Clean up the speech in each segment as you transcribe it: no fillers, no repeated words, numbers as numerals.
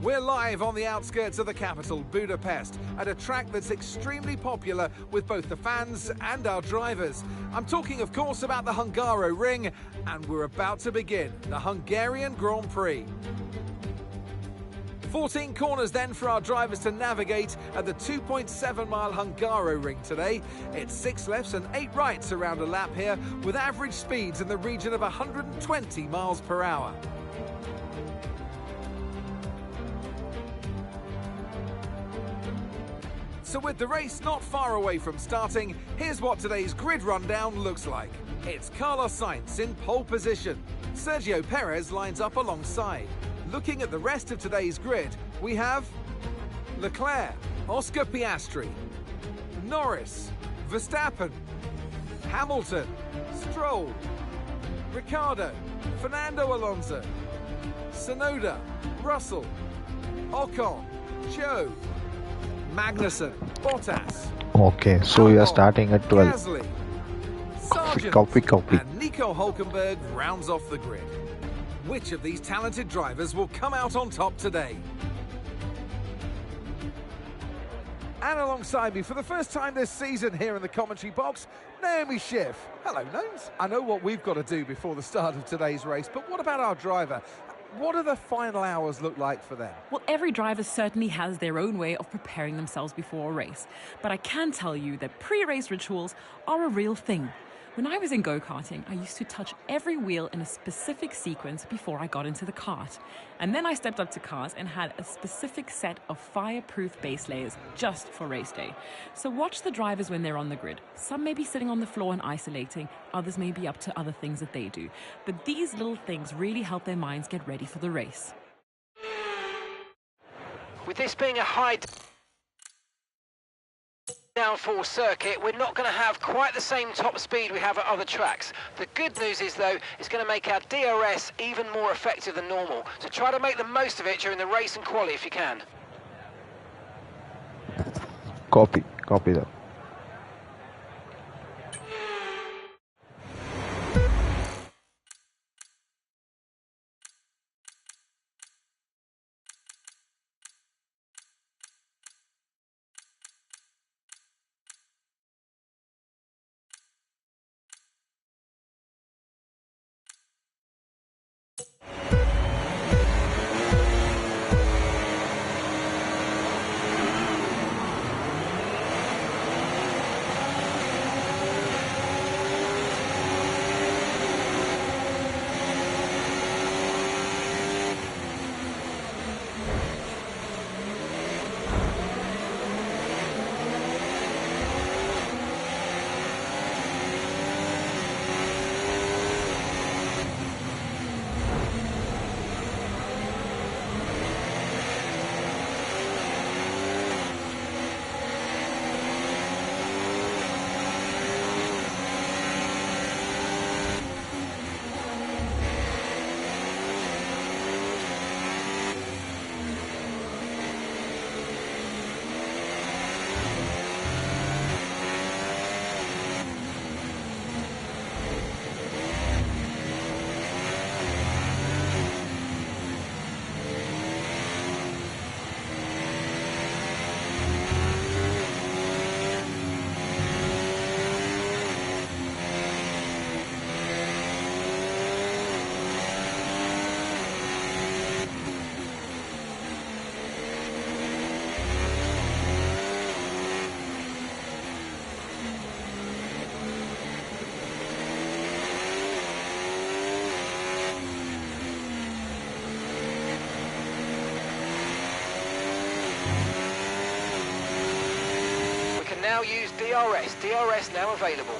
We're live on the outskirts of the capital, Budapest, at a track that's extremely popular with both the fans and our drivers. I'm talking, of course, about the Hungaroring, and we're about to begin the Hungarian Grand Prix. 14 corners then for our drivers to navigate at the 2.7-mile Hungaroring today. It's 6 lefts and 8 rights around a lap here, with average speeds in the region of 120 miles per hour. So with the race not far away from starting, here's what today's grid rundown looks like. It's Carlos Sainz in pole position. Sergio Perez lines up alongside. Looking at the rest of today's grid, we have Leclerc, Oscar Piastri, Norris, Verstappen, Hamilton, Stroll, Ricciardo, Fernando Alonso, Tsunoda, Russell, Ocon, Zhou, Magnussen, Bottas. Okay, so we are starting at 12. Gasly, Sargent, Copy. and Nico Hülkenberg rounds off the grid. Which of these talented drivers will come out on top today? And alongside me for the first time this season here in the commentary box, Naomi Schiff. Hello, Nones. I know what we've got to do before the start of today's race, but what about our driver? What do the final hours look like for them? Well, every driver certainly has their own way of preparing themselves before a race. But I can tell you that pre-race rituals are a real thing. When I was in go-karting, I used to touch every wheel in a specific sequence before I got into the kart. And then I stepped up to cars and had a specific set of fireproof base layers just for race day. So watch the drivers when they're on the grid. Some may be sitting on the floor and isolating, others may be up to other things that they do. But these little things really help their minds get ready for the race. With this being a high downforce circuit, we're not going to have quite the same top speed we have at other tracks. The good news is, though, it's going to make our DRS even more effective than normal. So try to make the most of it during the race and quali if you can. Copy that. Now use DRS. DRS now available.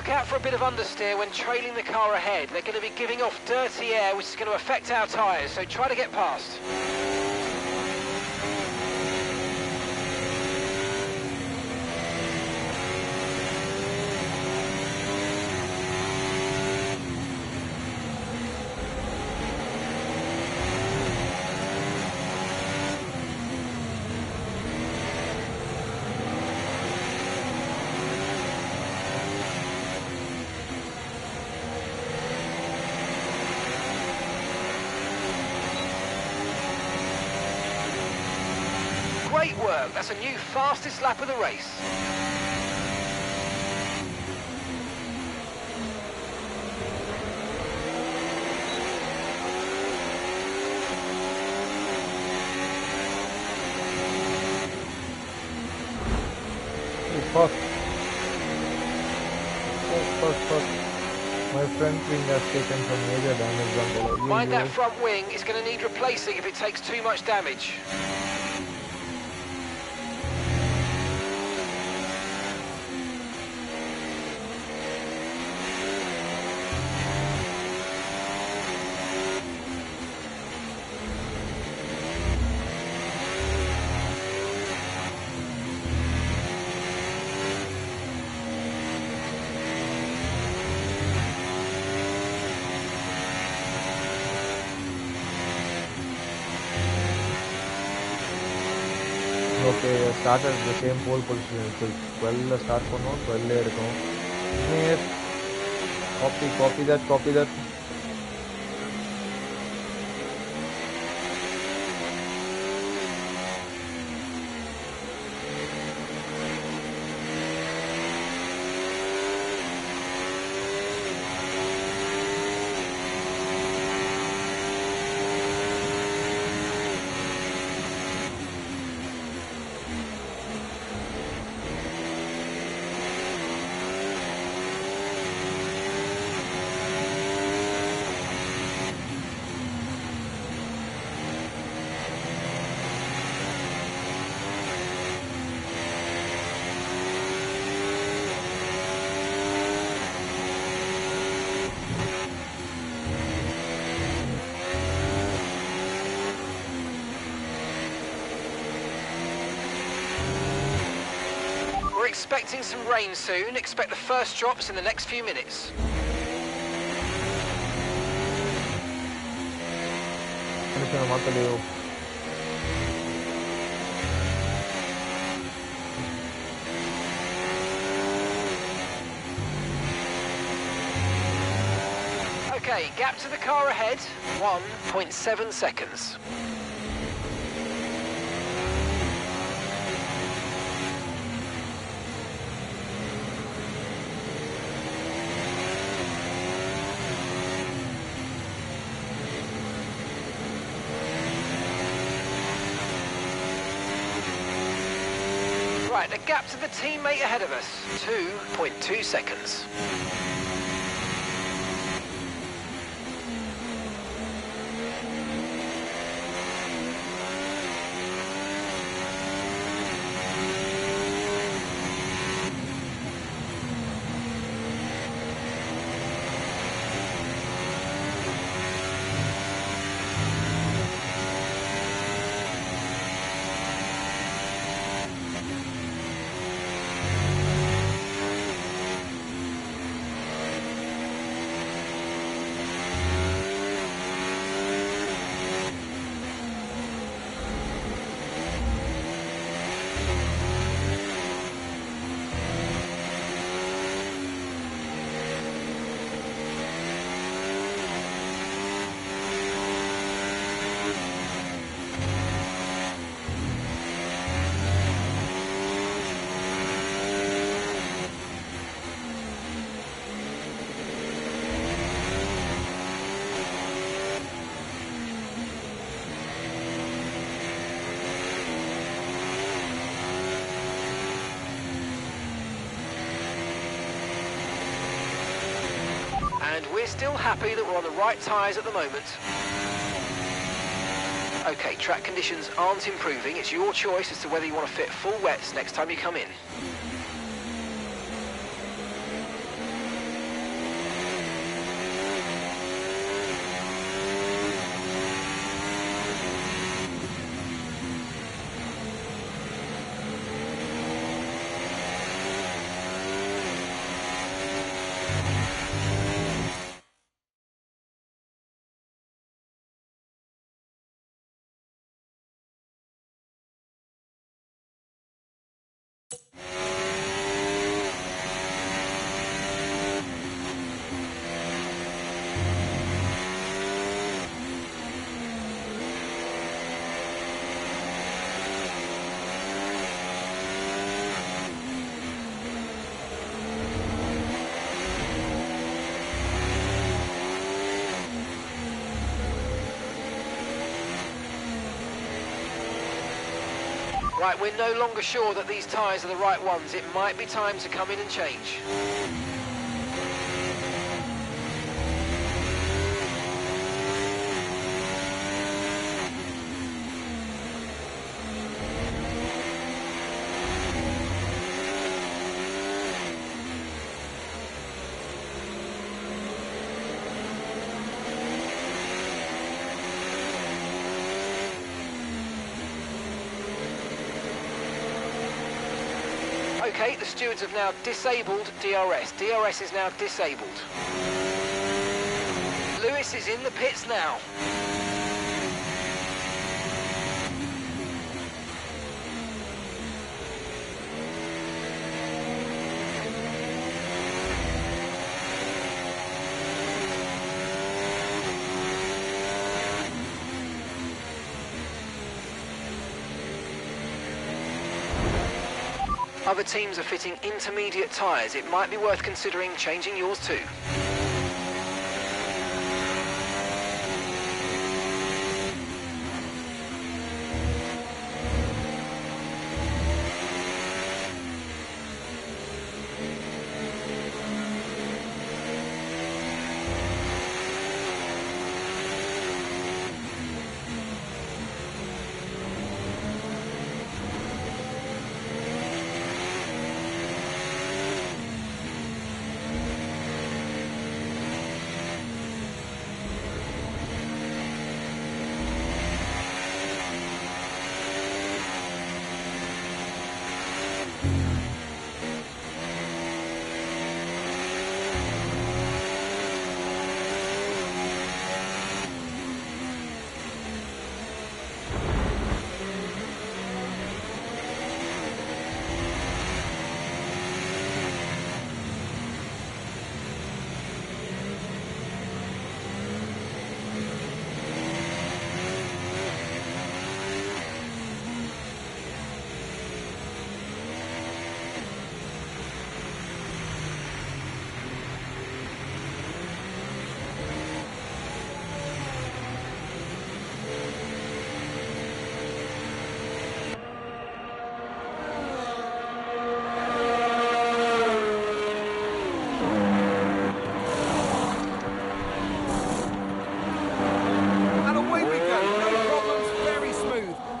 look out for a bit of understeer when trailing the car ahead. They're going to be giving off dirty air, which is going to affect our tyres, so try to get past. Great work, that's a new fastest lap of the race. First. My front wing has taken some major damage. Mind that front wing, it's going to need replacing if it takes too much damage. Okay, started the same pole position. So 12 start பண்ணோம் 12 இருக்கும். Copy that. We're expecting some rain soon. Expect the first drops in the next few minutes. Okay, gap to the car ahead, 1.7 seconds. Right, the gap to the teammate ahead of us, 2.2 seconds. And we're still happy that we're on the right tyres at the moment. Okay, track conditions aren't improving. It's your choice as to whether you want to fit full wets next time you come in. Right, we're no longer sure that these tyres are the right ones. It might be time to come in and change. Okay, the stewards have now disabled DRS. DRS is now disabled. Lewis is in the pits now. Other teams are fitting intermediate tyres. It might be worth considering changing yours too.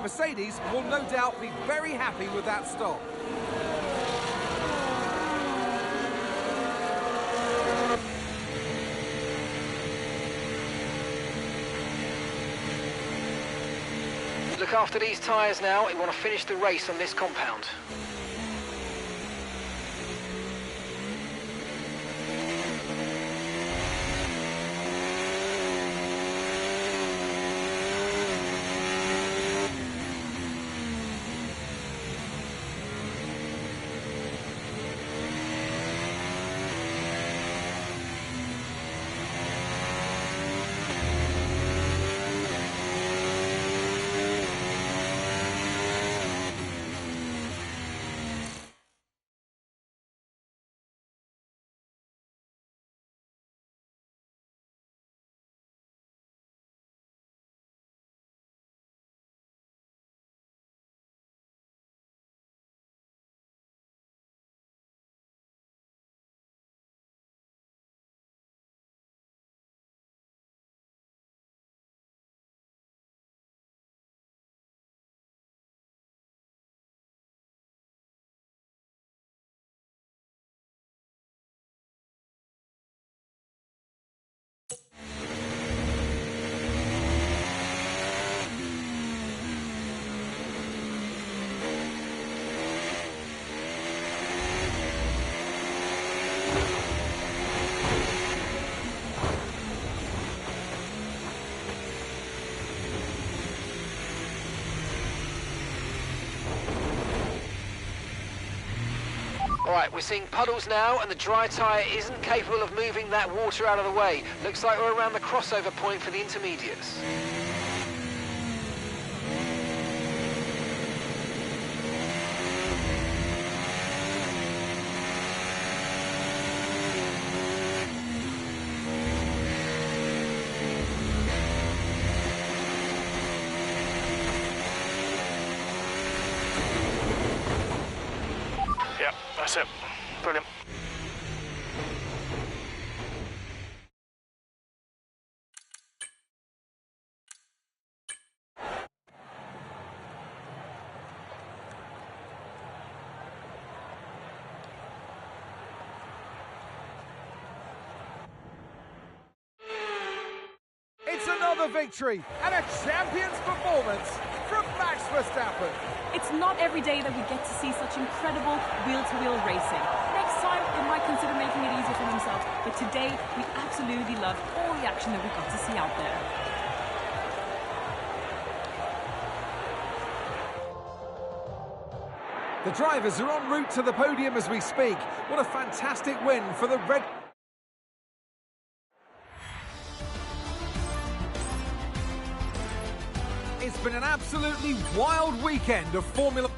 Mercedes will no doubt be very happy with that stop. Look after these tyres now. We want to finish the race on this compound. Alright, we're seeing puddles now and the dry tyre isn't capable of moving that water out of the way. Looks like we're around the crossover point for the intermediates. That's it. Brilliant. It's another victory and a champion's performance from Max Verstappen. It's not every day that we get to see such incredible wheel-to-wheel racing. Next time, they might consider making it easier for themselves, but today, we absolutely loved all the action that we got to see out there. The drivers are en route to the podium as we speak. What a fantastic win for the Red... It's been an absolutely wild weekend of Formula...